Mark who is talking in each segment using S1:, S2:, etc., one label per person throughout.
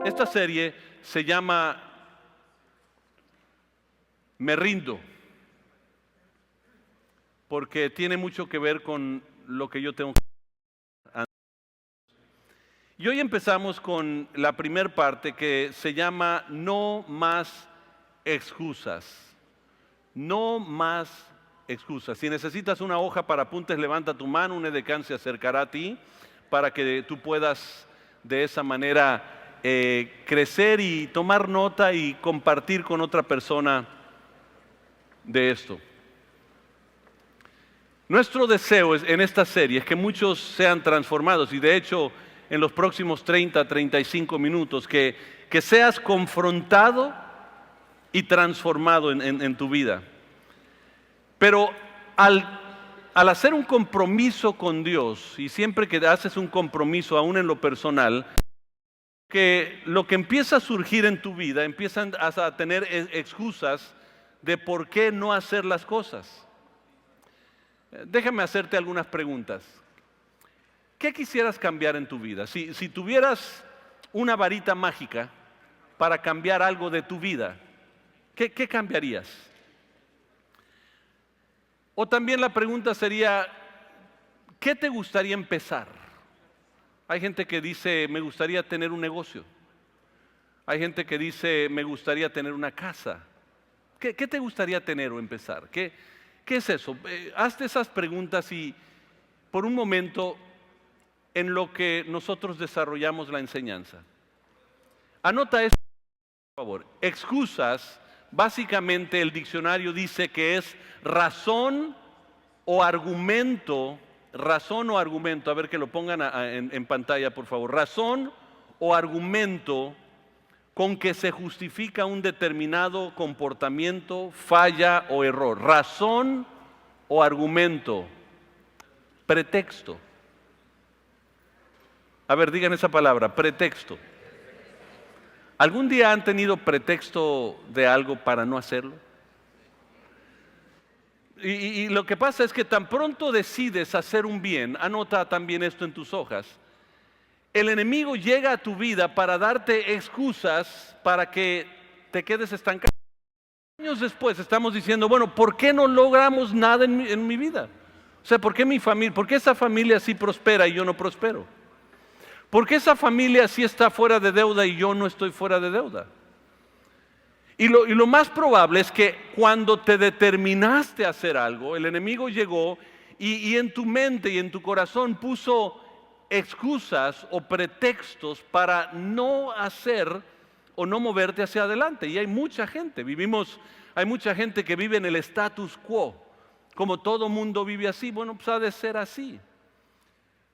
S1: Esta serie se llama Me rindo, porque tiene mucho que ver con lo que yo tengo que hacer. Y hoy empezamos con la primera parte que se llama No más excusas. No más excusas. Si necesitas una hoja para apuntes, levanta tu mano, un edecán se acercará a ti para que tú puedas de esa manera crecer y tomar nota y compartir con otra persona de esto. Nuestro deseo en esta serie es que muchos sean transformados y de hecho en los próximos 30, 35 minutos que seas confrontado y transformado en tu vida. Pero al hacer un compromiso con Dios, y siempre que haces un compromiso aún en lo personal, que lo que empieza a surgir en tu vida, empiezan a tener excusas de por qué no hacer las cosas. Déjame hacerte algunas preguntas. ¿Qué quisieras cambiar en tu vida? Si tuvieras una varita mágica para cambiar algo de tu vida, ¿qué cambiarías? O también la pregunta sería, ¿qué te gustaría empezar? Hay gente que dice, me gustaría tener un negocio. Hay gente que dice, me gustaría tener una casa. ¿Qué te gustaría tener o empezar? ¿Qué es eso? Hazte esas preguntas y por un momento en lo que nosotros desarrollamos la enseñanza. Anota esto, por favor. Excusas, básicamente el diccionario dice que es razón o argumento. Razón o argumento, a ver que lo pongan en pantalla por favor. Razón o argumento con que se justifica un determinado comportamiento, falla o error. Razón o argumento. Pretexto. A ver, digan esa palabra, pretexto. ¿Algún día han tenido pretexto de algo para no hacerlo? Y lo que pasa es que tan pronto decides hacer un bien, anota también esto en tus hojas, el enemigo llega a tu vida para darte excusas para que te quedes estancado. Años después estamos diciendo, bueno, ¿por qué no logramos nada en mi vida? O sea, ¿por qué esa familia sí prospera y yo no prospero? ¿Por qué esa familia sí está fuera de deuda y yo no estoy fuera de deuda? Y lo más probable es que cuando te determinaste a hacer algo, el enemigo llegó y en tu mente y en tu corazón puso excusas o pretextos para no hacer o no moverte hacia adelante. Y hay mucha gente, hay mucha gente que vive en el status quo, como todo mundo vive así. Bueno, pues ha de ser así.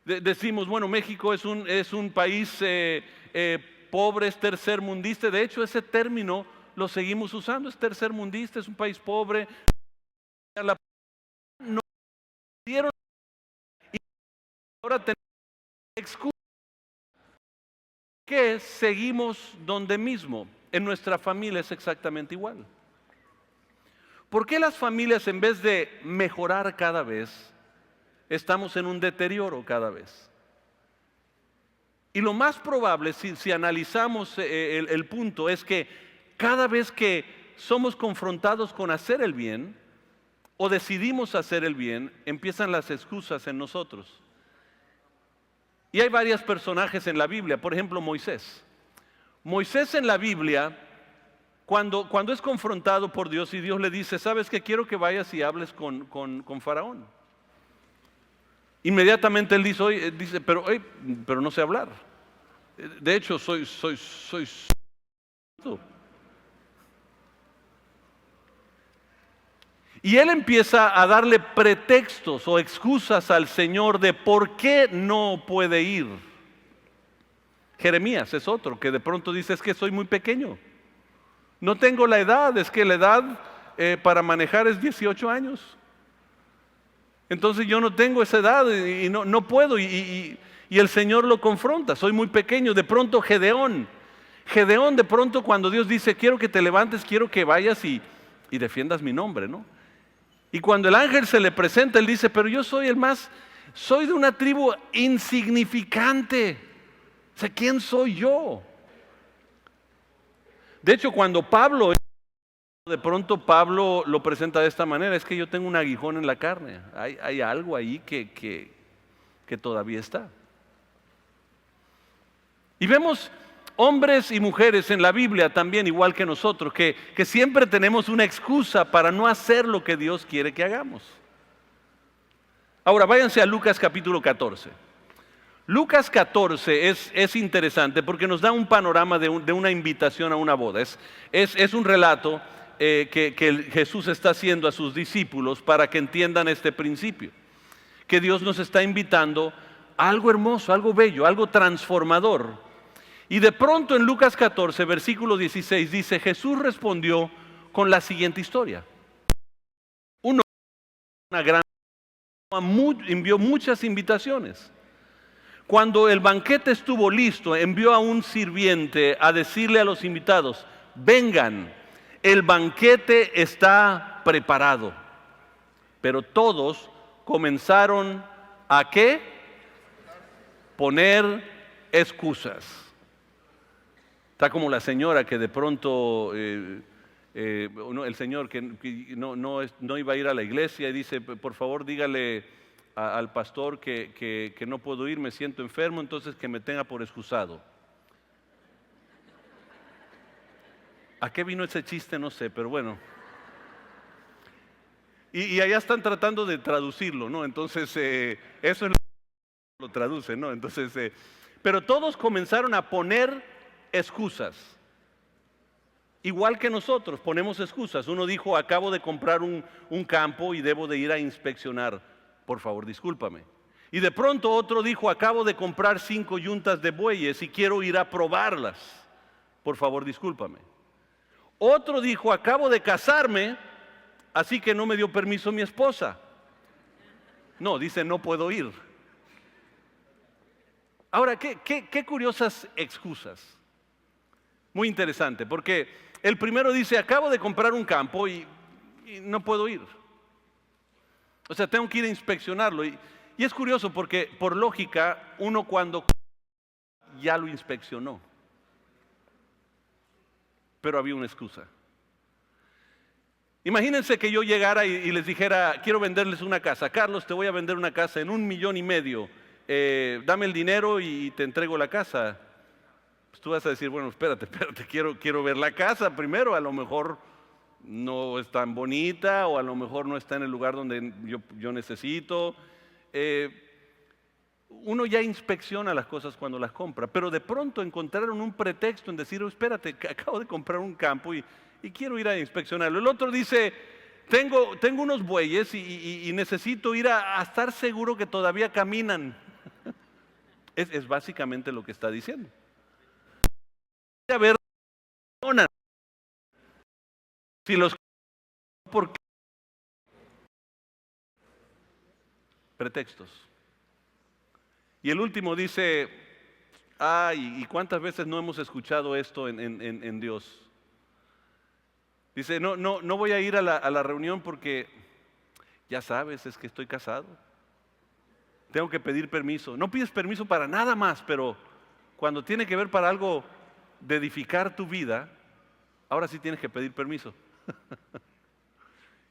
S1: Decimos, bueno, México es un país pobre, es tercermundista. De hecho, ese término lo seguimos usando, es tercermundista, es un país pobre. No dieron y ahora tenemos excusas que seguimos donde mismo. En nuestra familia es exactamente igual. ¿Por qué las familias, en vez de mejorar cada vez, estamos en un deterioro cada vez? Y lo más probable, si analizamos el punto, es que cada vez que somos confrontados con hacer el bien o decidimos hacer el bien, empiezan las excusas en nosotros. Y hay varios personajes en la Biblia, por ejemplo Moisés. Moisés en la Biblia, cuando es confrontado por Dios y Dios le dice, ¿sabes qué? Quiero que vayas y hables con Faraón. Inmediatamente él dice, pero no sé hablar. De hecho, soy y él empieza a darle pretextos o excusas al Señor de por qué no puede ir. Jeremías es otro que de pronto dice, es que soy muy pequeño. No tengo la edad, es que la edad para manejar es 18 años. Entonces yo no tengo esa edad y no puedo. Y el Señor lo confronta, soy muy pequeño. De pronto Gedeón de pronto cuando Dios dice, quiero que te levantes, quiero que vayas y defiendas mi nombre, ¿no? Y cuando el ángel se le presenta, él dice, pero yo soy soy de una tribu insignificante. O sea, ¿quién soy yo? De hecho, cuando de pronto Pablo lo presenta de esta manera, es que yo tengo un aguijón en la carne, hay algo ahí que todavía está. Y vemos hombres y mujeres en la Biblia también, igual que nosotros, que siempre tenemos una excusa para no hacer lo que Dios quiere que hagamos. Ahora, váyanse a Lucas capítulo 14. Lucas 14 es interesante porque nos da un panorama de una invitación a una boda. Es un relato que Jesús está haciendo a sus discípulos para que entiendan este principio. Que Dios nos está invitando a algo hermoso, algo bello, algo transformador. Y de pronto en Lucas 14, versículo 16 dice, Jesús respondió con la siguiente historia. Una gran envió muchas invitaciones. Cuando el banquete estuvo listo, envió a un sirviente a decirle a los invitados, vengan, el banquete está preparado. Pero todos comenzaron a ¿qué? Poner excusas. Está como la señora que de pronto, el señor que no iba a ir a la iglesia y dice, por favor dígale al pastor que no puedo ir, me siento enfermo, entonces que me tenga por excusado. ¿A qué vino ese chiste? No sé, pero bueno. Y allá están tratando de traducirlo, ¿no? Entonces, eso es lo traducen, ¿no? Entonces, pero todos comenzaron a poner excusas. Igual que nosotros, ponemos excusas. Uno dijo, acabo de comprar un campo y debo de ir a inspeccionar. Por favor, discúlpame. Y de pronto otro dijo, acabo de comprar 5 yuntas de bueyes y quiero ir a probarlas. Por favor, discúlpame. Otro dijo, acabo de casarme, así que no me dio permiso mi esposa. No, dice, no puedo ir. Ahora, qué curiosas excusas. Muy interesante, porque el primero dice, acabo de comprar un campo y no puedo ir. O sea, tengo que ir a inspeccionarlo. Y es curioso porque, por lógica, uno cuando ya lo inspeccionó. Pero había una excusa. Imagínense que yo llegara y les dijera, quiero venderles una casa. Carlos, te voy a vender una casa en $1,500,000. Dame el dinero y te entrego la casa. Pues tú vas a decir, bueno, espérate, quiero ver la casa primero. A lo mejor no es tan bonita o a lo mejor no está en el lugar donde yo necesito. Uno ya inspecciona las cosas cuando las compra, pero de pronto encontraron un pretexto en decir, espérate, acabo de comprar un campo y quiero ir a inspeccionarlo. El otro dice, tengo unos bueyes y necesito ir a estar seguro que todavía caminan. Es básicamente lo que está diciendo. A ver, si los ¿por qué? Pretextos. Y el último dice, ¿y cuántas veces no hemos escuchado esto en Dios? Dice, no voy a ir a la reunión porque, ya sabes, es que estoy casado. Tengo que pedir permiso. No pides permiso para nada más, pero cuando tiene que ver para algo de edificar tu vida, ahora sí tienes que pedir permiso.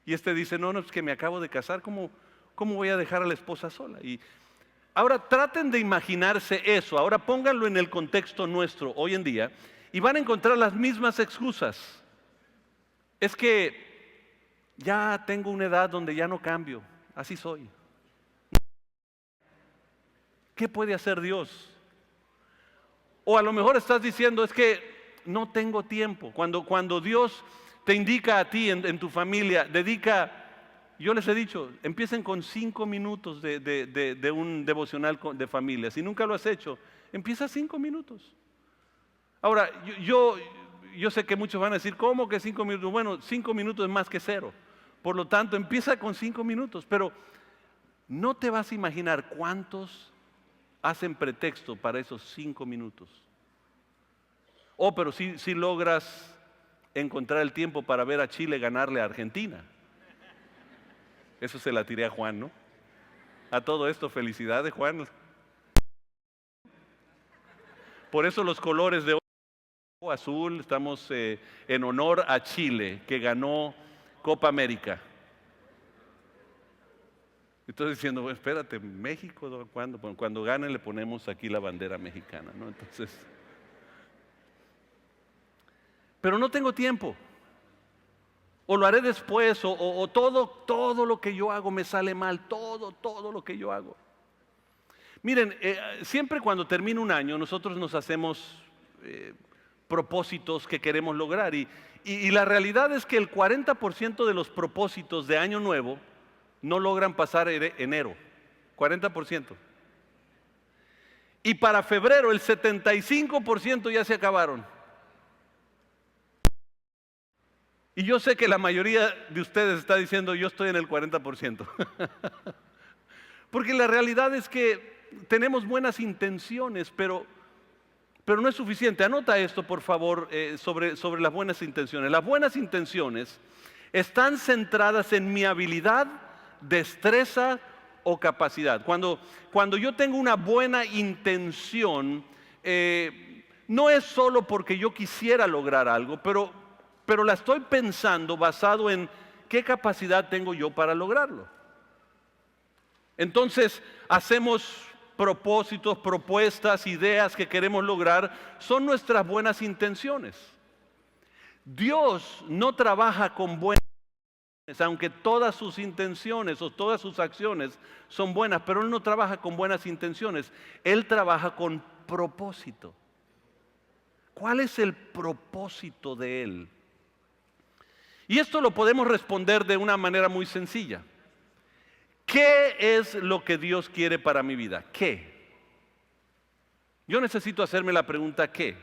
S1: Y este dice, no, es que me acabo de casar, ¿cómo voy a dejar a la esposa sola? Y ahora traten de imaginarse eso, ahora pónganlo en el contexto nuestro hoy en día y van a encontrar las mismas excusas. Es que ya tengo una edad donde ya no cambio, así soy. ¿Qué puede hacer Dios? O a lo mejor estás diciendo, es que no tengo tiempo. Cuando Dios te indica a ti en tu familia, yo les he dicho, empiecen con 5 minutos de un devocional de familia. Si nunca lo has hecho, empieza 5 minutos. Ahora, yo sé que muchos van a decir, ¿cómo que 5 minutos? Bueno, 5 minutos es más que 0. Por lo tanto, empieza con 5 minutos. Pero no te vas a imaginar cuántos hacen pretexto para esos 5 minutos. Pero si logras encontrar el tiempo para ver a Chile ganarle a Argentina. Eso se la tiré a Juan, ¿no? A todo esto, felicidades, Juan. Por eso los colores de azul, estamos en honor a Chile, que ganó Copa América. Entonces diciendo, bueno, espérate, México, ¿cuándo? Bueno, cuando gane le ponemos aquí la bandera mexicana, ¿no? Entonces, pero no tengo tiempo. O lo haré después, o todo lo que yo hago me sale mal, todo lo que yo hago. Miren, siempre cuando termina un año nosotros nos hacemos propósitos que queremos lograr y la realidad es que el 40% de los propósitos de año nuevo no logran pasar enero, 40%. Y para febrero el 75% ya se acabaron. Y yo sé que la mayoría de ustedes está diciendo, yo estoy en el 40%. Porque la realidad es que tenemos buenas intenciones, pero no es suficiente. Anota esto, por favor, sobre las buenas intenciones. Las buenas intenciones están centradas en mi habilidad, destreza o capacidad. Cuando yo tengo una buena intención, no es solo porque yo quisiera lograr algo, pero la estoy pensando basado en qué capacidad tengo yo para lograrlo. Entonces, hacemos propósitos, propuestas, ideas que queremos lograr, son nuestras buenas intenciones. Dios no trabaja con buenas intenciones, aunque todas sus intenciones o todas sus acciones son buenas, pero Él no trabaja con buenas intenciones, Él trabaja con propósito. ¿Cuál es el propósito de Él? Y esto lo podemos responder de una manera muy sencilla. ¿Qué es lo que Dios quiere para mi vida? ¿Qué? Yo necesito hacerme la pregunta ¿qué?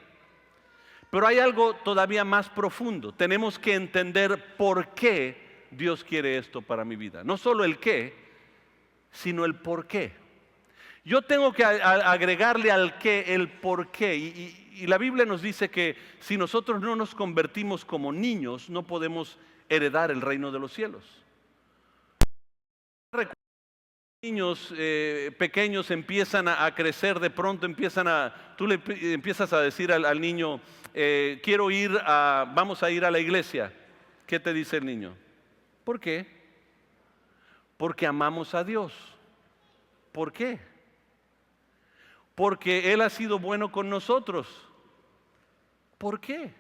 S1: Pero hay algo todavía más profundo. Tenemos que entender por qué Dios quiere esto para mi vida. No solo el qué, sino el por qué. Yo tengo que agregarle al qué el por qué. Y la Biblia nos dice que si nosotros no nos convertimos como niños, no podemos heredar el reino de los cielos. Niños pequeños empiezan a crecer, de pronto tú le empiezas a decir al niño, vamos a ir a la iglesia. ¿Qué te dice el niño? ¿Por qué? Porque amamos a Dios. ¿Por qué? Porque Él ha sido bueno con nosotros. ¿Por qué?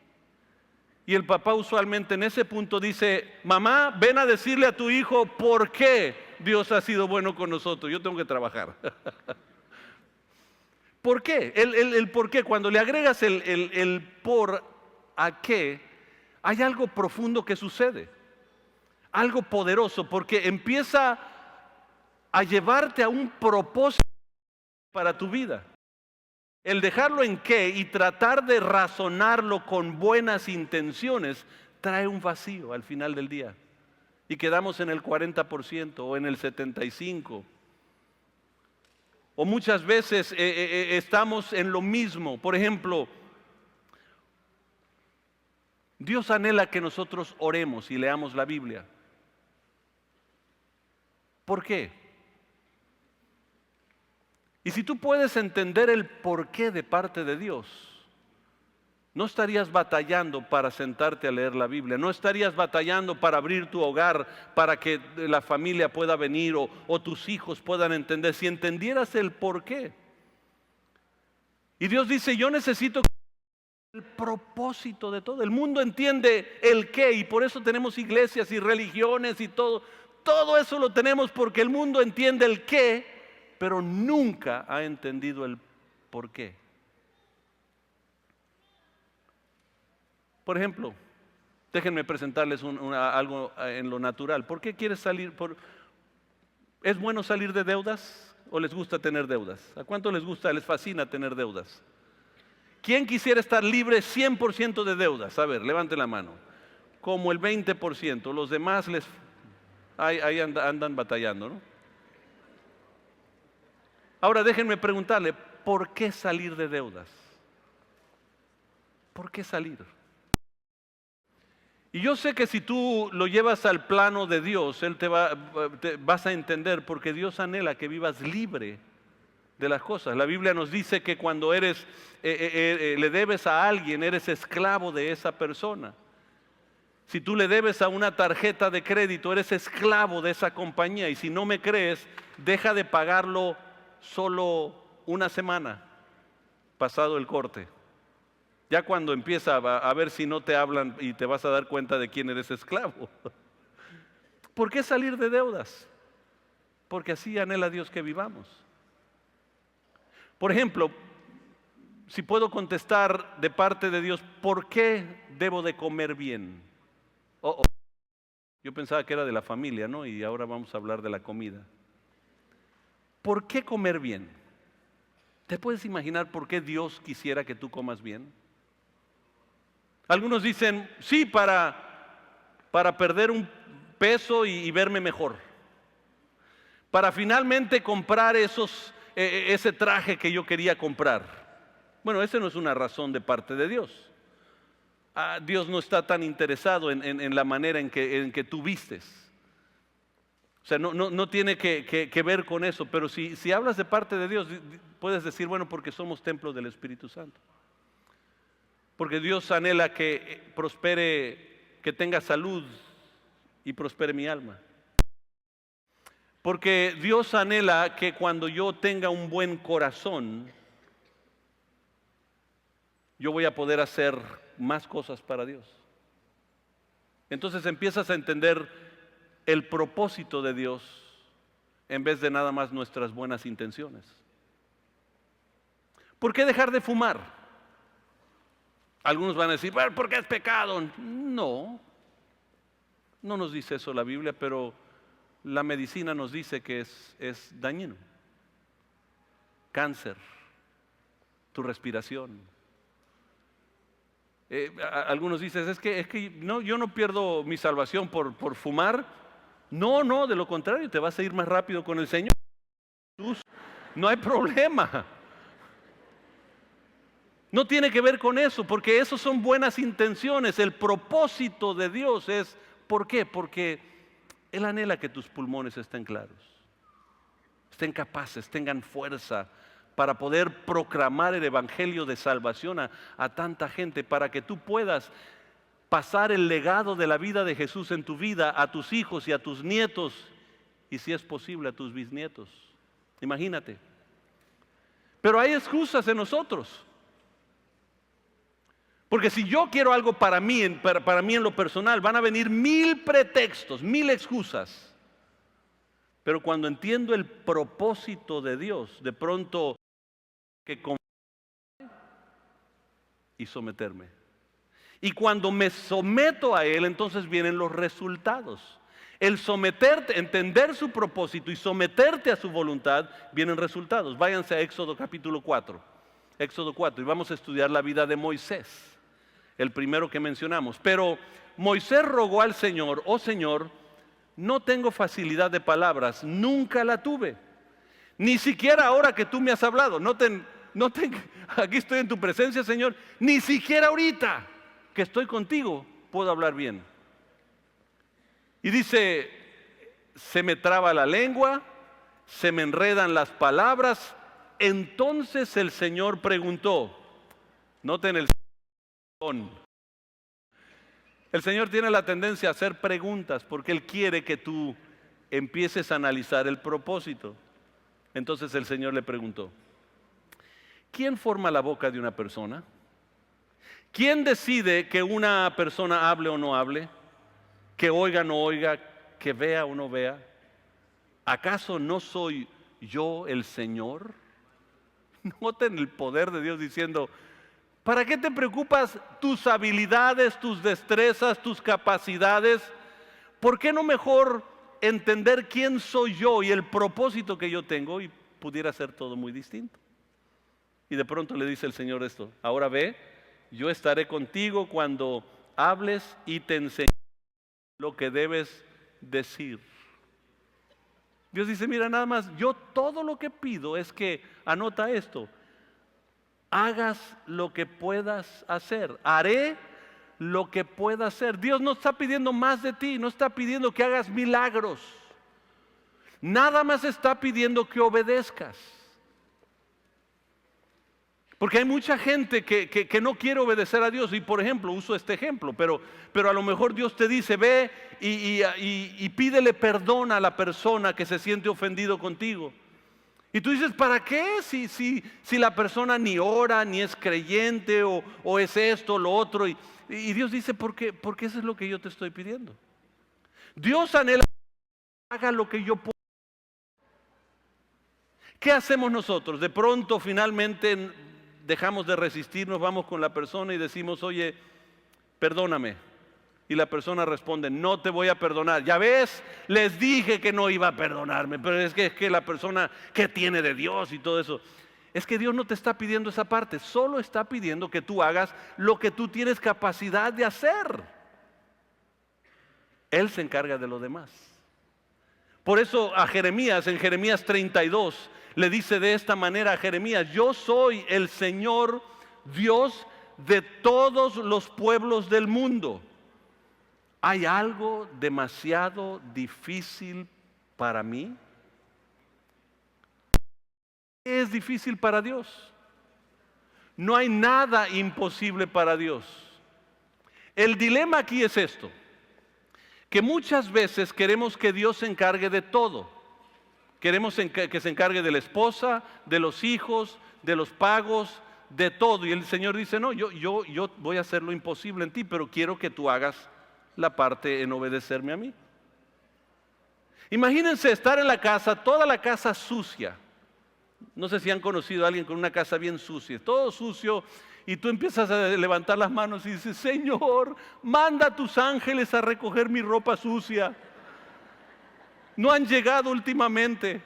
S1: Y el papá usualmente en ese punto dice, mamá, ven a decirle a tu hijo por qué Dios ha sido bueno con nosotros. Yo tengo que trabajar. ¿Por qué? El por qué. Cuando le agregas el por a qué, hay algo profundo que sucede. Algo poderoso, porque empieza a llevarte a un propósito para tu vida. El dejarlo en qué y tratar de razonarlo con buenas intenciones trae un vacío al final del día. Y quedamos en el 40% o en el 75%. O muchas veces estamos en lo mismo. Por ejemplo, Dios anhela que nosotros oremos y leamos la Biblia. ¿Por qué? Y si tú puedes entender el porqué de parte de Dios, no estarías batallando para sentarte a leer la Biblia, no estarías batallando para abrir tu hogar, para que la familia pueda venir o tus hijos puedan entender, si entendieras el porqué. Y Dios dice, yo necesito el propósito de todo. El mundo entiende el qué y por eso tenemos iglesias y religiones y todo. Todo eso lo tenemos porque el mundo entiende el qué, pero nunca ha entendido el por qué. Por ejemplo, déjenme presentarles algo en lo natural. ¿Por qué quieres salir? ¿Es bueno salir de deudas o les gusta tener deudas? ¿A cuánto les gusta, les fascina tener deudas? ¿Quién quisiera estar libre 100% de deudas? A ver, levante la mano. Como el 20%. Los demás ahí andan batallando, ¿no? Ahora déjenme preguntarle, ¿por qué salir de deudas? ¿Por qué salir? Y yo sé que si tú lo llevas al plano de Dios, vas a entender porque Dios anhela que vivas libre de las cosas. La Biblia nos dice que cuando le debes a alguien, eres esclavo de esa persona. Si tú le debes a una tarjeta de crédito, eres esclavo de esa compañía. Y si no me crees, deja de pagarlo solo una semana, pasado el corte. Ya cuando empieza a ver si no te hablan y te vas a dar cuenta de quién eres esclavo. ¿Por qué salir de deudas? Porque así anhela Dios que vivamos. Por ejemplo, si puedo contestar de parte de Dios, ¿por qué debo de comer bien? Yo pensaba que era de la familia, ¿no? Y ahora vamos a hablar de la comida. ¿Por qué comer bien? ¿Te puedes imaginar por qué Dios quisiera que tú comas bien? Algunos dicen, sí, para perder un peso y verme mejor. Para finalmente comprar ese traje que yo quería comprar. Bueno, esa no es una razón de parte de Dios. Dios no está tan interesado en la manera en que tú vistes. O sea, no tiene que ver con eso, pero si hablas de parte de Dios, puedes decir, bueno, porque somos templo del Espíritu Santo. Porque Dios anhela que prospere, que tenga salud y prospere mi alma. Porque Dios anhela que cuando yo tenga un buen corazón, yo voy a poder hacer más cosas para Dios. Entonces empiezas a entender el propósito de Dios en vez de nada más nuestras buenas intenciones. ¿Por qué dejar de fumar? Algunos van a decir, bueno, ¿por qué es pecado? No nos dice eso la Biblia, pero la medicina nos dice que es dañino. Cáncer, tu respiración. Algunos dicen, es que no, yo no pierdo mi salvación por fumar. No, de lo contrario, te vas a ir más rápido con el Señor. No hay problema. No tiene que ver con eso, porque eso son buenas intenciones. El propósito de Dios es, ¿por qué? Porque Él anhela que tus pulmones estén claros, estén capaces, tengan fuerza para poder proclamar el evangelio de salvación a tanta gente, para que tú puedas pasar el legado de la vida de Jesús en tu vida a tus hijos y a tus nietos, y si es posible a tus bisnietos. Imagínate. Pero hay excusas en nosotros. Porque si yo quiero algo para mí en lo personal, van a venir 1000 pretextos, 1000 excusas. Pero cuando entiendo el propósito de Dios, de pronto que y someterme. Y cuando me someto a Él, entonces vienen los resultados. El someterte, entender su propósito y someterte a su voluntad, vienen resultados. Váyanse a Éxodo capítulo 4. Éxodo 4, y vamos a estudiar la vida de Moisés, el primero que mencionamos. Pero Moisés rogó al Señor, oh Señor, no tengo facilidad de palabras, nunca la tuve. Ni siquiera ahora que tú me has hablado. Aquí estoy en tu presencia, Señor. Ni siquiera ahorita que estoy contigo puedo hablar bien. Y dice, se me traba la lengua, se me enredan las palabras. Entonces el Señor preguntó, noten el Señor tiene la tendencia a hacer preguntas porque Él quiere que tú empieces a analizar el propósito. Entonces el Señor le preguntó, ¿quién forma la boca de una persona? ¿Quién decide que una persona hable o no hable? ¿Que oiga o no oiga? ¿Que vea o no vea? ¿Acaso no soy yo el Señor? Noten el poder de Dios diciendo, ¿para qué te preocupas tus habilidades, tus destrezas, tus capacidades? ¿Por qué no mejor entender quién soy yo y el propósito que yo tengo? Y pudiera ser todo muy distinto. Y de pronto le dice el Señor esto, ahora ve, yo estaré contigo cuando hables y te enseñaré lo que debes decir. Dios dice, mira, nada más, yo todo lo que pido es que, anota esto, hagas lo que puedas hacer. Haré lo que pueda hacer. Dios no está pidiendo más de ti, no está pidiendo que hagas milagros. Nada más está pidiendo que obedezcas. Porque hay mucha gente que no quiere obedecer a Dios. Y por ejemplo, uso este ejemplo, pero a lo mejor Dios te dice, ve y pídele perdón a la persona que se siente ofendido contigo. Y tú dices, ¿para qué? Si la persona ni ora, ni es creyente, o es esto, o lo otro. Y Dios dice, porque eso es lo que yo te estoy pidiendo. Dios anhela que haga lo que yo puedo. ¿Qué hacemos nosotros? De pronto, finalmente, dejamos de resistirnos, vamos con la persona y decimos, oye, perdóname. Y la persona responde, no te voy a perdonar. Ya ves, les dije que no iba a perdonarme, pero es que la persona que tiene de Dios y todo eso. Es que Dios no te está pidiendo esa parte, solo está pidiendo que tú hagas lo que tú tienes capacidad de hacer. Él se encarga de lo demás. Por eso a Jeremías, en Jeremías 32, le dice de esta manera a Jeremías, yo soy el Señor Dios de todos los pueblos del mundo. ¿Hay algo demasiado difícil para mí? ¿Qué es difícil para Dios? No hay nada imposible para Dios. El dilema aquí es esto, que muchas veces queremos que Dios se encargue de todo. Queremos que se encargue de la esposa, de los hijos, de los pagos, de todo. Y el Señor dice, no, yo voy a hacer lo imposible en ti, pero quiero que tú hagas la parte en obedecerme a mí. Imagínense estar en la casa, toda la casa sucia. No sé si han conocido a alguien con una casa bien sucia, todo sucio, y tú empiezas a levantar las manos y dices, Señor, manda a tus ángeles a recoger mi ropa sucia. No han llegado últimamente.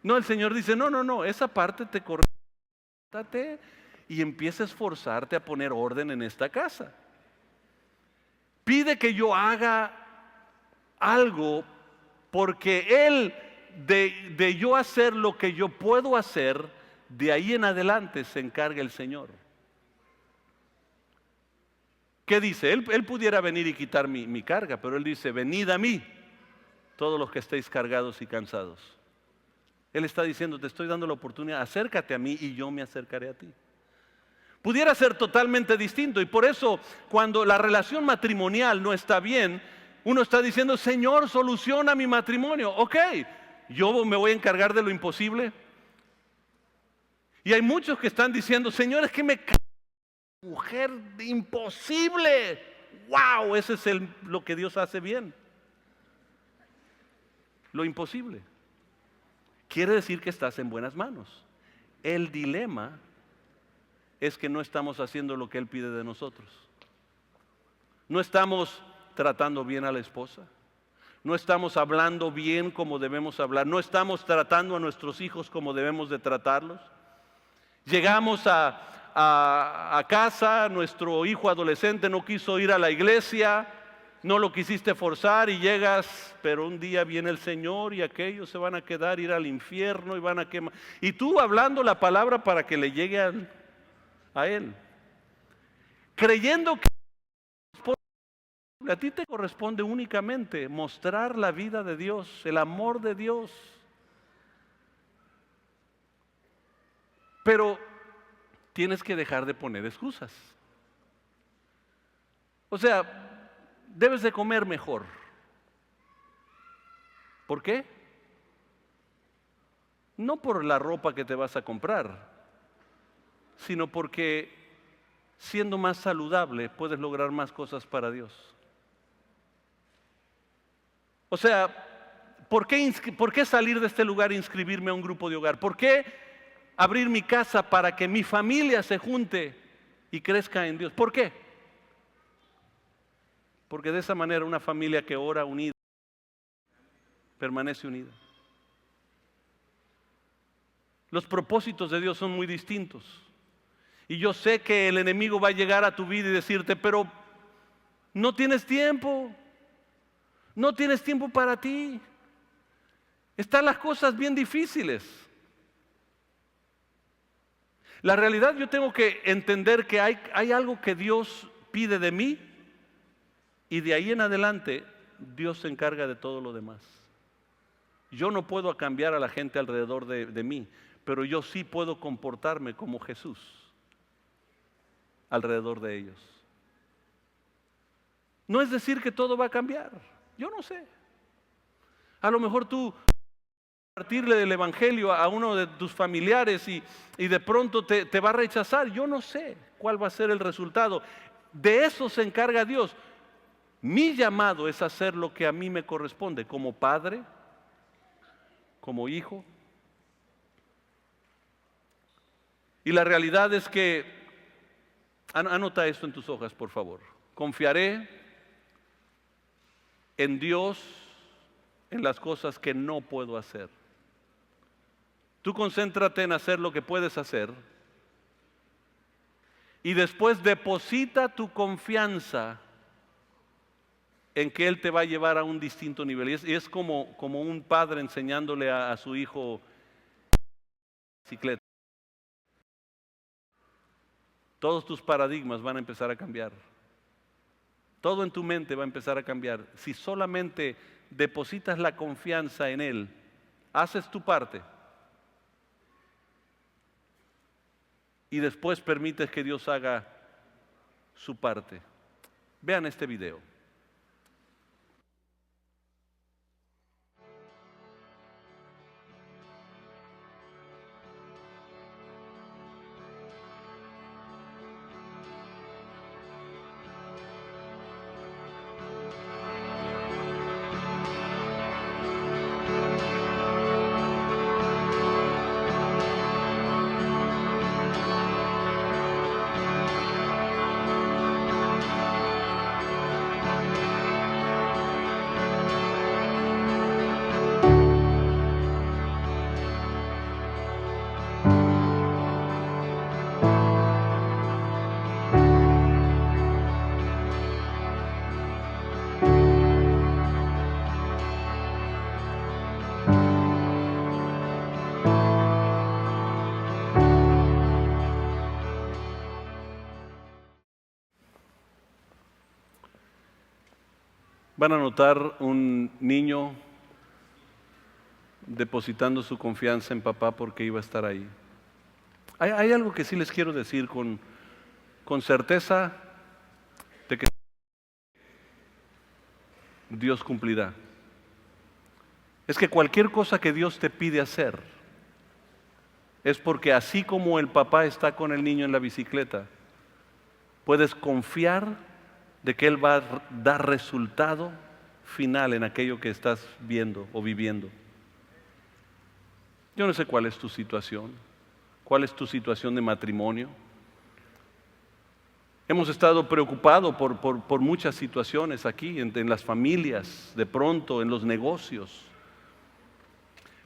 S1: No, el Señor dice, no, esa parte te corresponde y empieza a esforzarte a poner orden en esta casa. Pide que yo haga algo porque Él, de yo hacer lo que yo puedo hacer, de ahí en adelante se encarga el Señor. ¿Qué dice? Él pudiera venir y quitar mi carga, pero Él dice, venid a mí, todos los que estéis cargados y cansados. Él está diciendo, te estoy dando la oportunidad, acércate a mí y yo me acercaré a ti. Pudiera ser totalmente distinto y por eso cuando la relación matrimonial no está bien, uno está diciendo, Señor, soluciona mi matrimonio. Ok, yo me voy a encargar de lo imposible. Y hay muchos que están diciendo, Señor, es que me cae mujer imposible. Wow, ese es lo que Dios hace bien. Lo imposible. Quiere decir que estás en buenas manos. El dilema es que no estamos haciendo lo que Él pide de nosotros. No estamos tratando bien a la esposa. No estamos hablando bien como debemos hablar. No estamos tratando a nuestros hijos como debemos de tratarlos. Llegamos a casa, nuestro hijo adolescente no quiso ir a la iglesia, no lo quisiste forzar y llegas, pero un día viene el Señor y aquellos se van a quedar, ir al infierno y van a quemar. Y tú hablando la palabra para que le llegue a Él, creyendo que a ti te corresponde únicamente mostrar la vida de Dios, el amor de Dios. Pero tienes que dejar de poner excusas. O sea, debes de comer mejor. ¿Por qué? No por la ropa que te vas a comprar, sino porque siendo más saludable puedes lograr más cosas para Dios. O sea, ¿por qué salir de este lugar e inscribirme a un grupo de hogar? ¿Por qué abrir mi casa para que mi familia se junte y crezca en Dios? ¿Por qué? Porque de esa manera una familia que ora unida permanece unida. Los propósitos de Dios son muy distintos. Y yo sé que el enemigo va a llegar a tu vida y decirte, pero no tienes tiempo. No tienes tiempo para ti. Están las cosas bien difíciles. La realidad, yo tengo que entender que hay algo que Dios pide de mí y de ahí en adelante Dios se encarga de todo lo demás. Yo no puedo cambiar a la gente alrededor de mí, pero yo sí puedo comportarme como Jesús alrededor de ellos. No es decir que todo va a cambiar, yo no sé. A lo mejor tú compartirle del evangelio a uno de tus familiares y de pronto te va a rechazar. Yo no sé cuál va a ser el resultado. De eso se encarga Dios. Mi llamado es hacer lo que a mí me corresponde como padre, como hijo. Y la realidad es que, anota esto en tus hojas, por favor. Confiaré en Dios en las cosas que no puedo hacer. Tú concéntrate en hacer lo que puedes hacer y después deposita tu confianza en que Él te va a llevar a un distinto nivel. Y es como un padre enseñándole a su hijo bicicleta. Todos tus paradigmas van a empezar a cambiar. Todo en tu mente va a empezar a cambiar. Si solamente depositas la confianza en Él, haces tu parte y después permites que Dios haga su parte. Vean este video. Van a notar un niño depositando su confianza en papá porque iba a estar ahí. Hay algo que sí les quiero decir con certeza de que Dios cumplirá. Es que cualquier cosa que Dios te pide hacer es porque así como el papá está con el niño en la bicicleta, puedes confiar de que Él va a dar resultado final en aquello que estás viendo o viviendo. Yo no sé cuál es tu situación de matrimonio. Hemos estado preocupados por muchas situaciones aquí, en las familias, de pronto, en los negocios.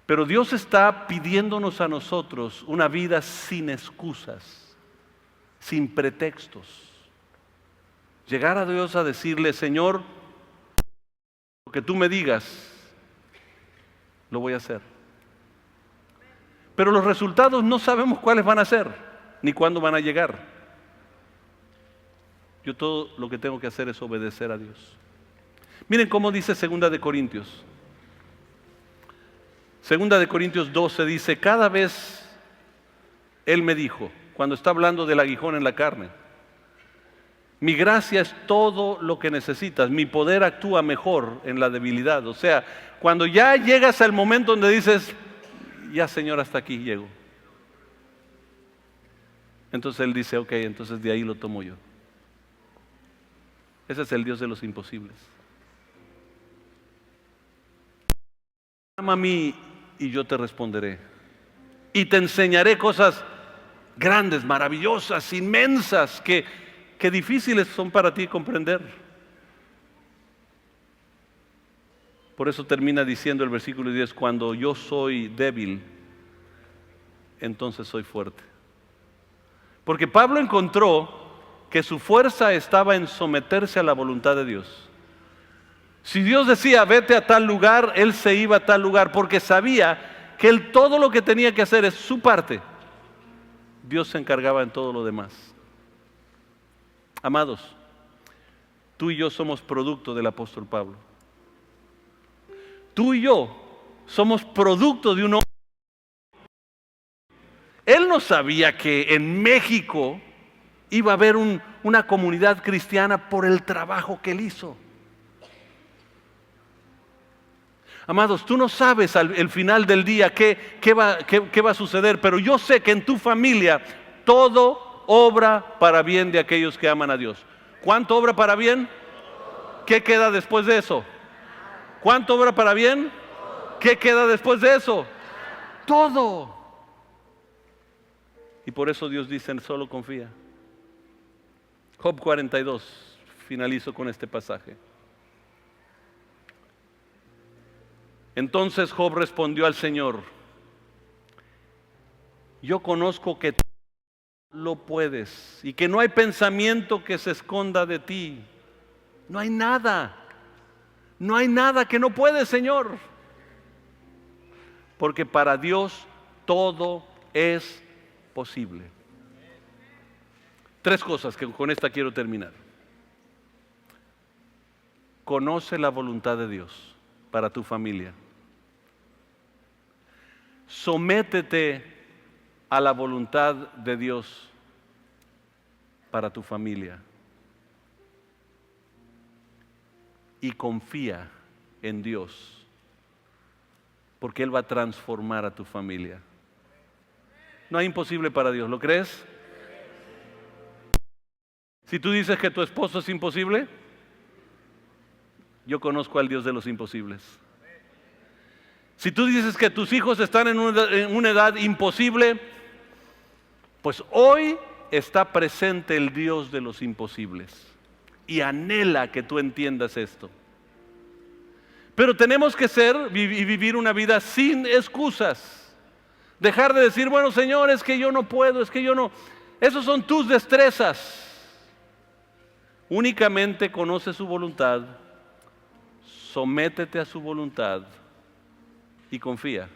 S1: Pero Dios está pidiéndonos a nosotros una vida sin excusas, sin pretextos. Llegar a Dios a decirle, Señor, lo que tú me digas, lo voy a hacer. Pero los resultados no sabemos cuáles van a ser, ni cuándo van a llegar. Yo todo lo que tengo que hacer es obedecer a Dios. Miren cómo dice 2 de Corintios. 2 de Corintios 12 dice, cada vez Él me dijo, cuando está hablando del aguijón en la carne, mi gracia es todo lo que necesitas, mi poder actúa mejor en la debilidad. O sea, cuando ya llegas al momento donde dices, ya Señor, hasta aquí llego. Entonces Él dice, ok, entonces de ahí lo tomo yo. Ese es el Dios de los imposibles. Llama a mí y yo te responderé. Y te enseñaré cosas grandes, maravillosas, inmensas, que difíciles son para ti comprender. Por eso termina diciendo el versículo 10, cuando yo soy débil, entonces soy fuerte. Porque Pablo encontró que su fuerza estaba en someterse a la voluntad de Dios. Si Dios decía, vete a tal lugar, él se iba a tal lugar, porque sabía que él todo lo que tenía que hacer es su parte. Dios se encargaba en todo lo demás. Amados, tú y yo somos producto del apóstol Pablo. Tú y yo somos producto de un hombre no sabía que en México iba a haber una comunidad cristiana por el trabajo que él hizo. Amados, tú no sabes el final del día qué va a suceder, pero yo sé que en tu familia todo obra para bien de aquellos que aman a Dios. ¿Cuánto obra para bien? ¿Qué queda después de eso? ¿Cuánto obra para bien? ¿Qué queda después de eso? Todo. Y por eso Dios dice, solo confía. Job 42, finalizo con este pasaje. Entonces Job respondió al Señor: yo conozco que tú lo puedes y que no hay pensamiento que se esconda de ti. No hay nada que no puedes, Señor. Porque para Dios todo es posible. Tres cosas que con esta quiero terminar. Conoce la voluntad de Dios para tu familia. Sométete a la voluntad de Dios para tu familia. Y confía en Dios, porque Él va a transformar a tu familia. No hay imposible para Dios, ¿lo crees? Si tú dices que tu esposo es imposible, yo conozco al Dios de los imposibles. Si tú dices que tus hijos están en una edad imposible, pues hoy está presente el Dios de los imposibles y anhela que tú entiendas esto. Pero tenemos que vivir una vida sin excusas. Dejar de decir, bueno, Señor, es que yo no puedo, es que yo no. Esos son tus destrezas. Únicamente conoce su voluntad, sométete a su voluntad y confía.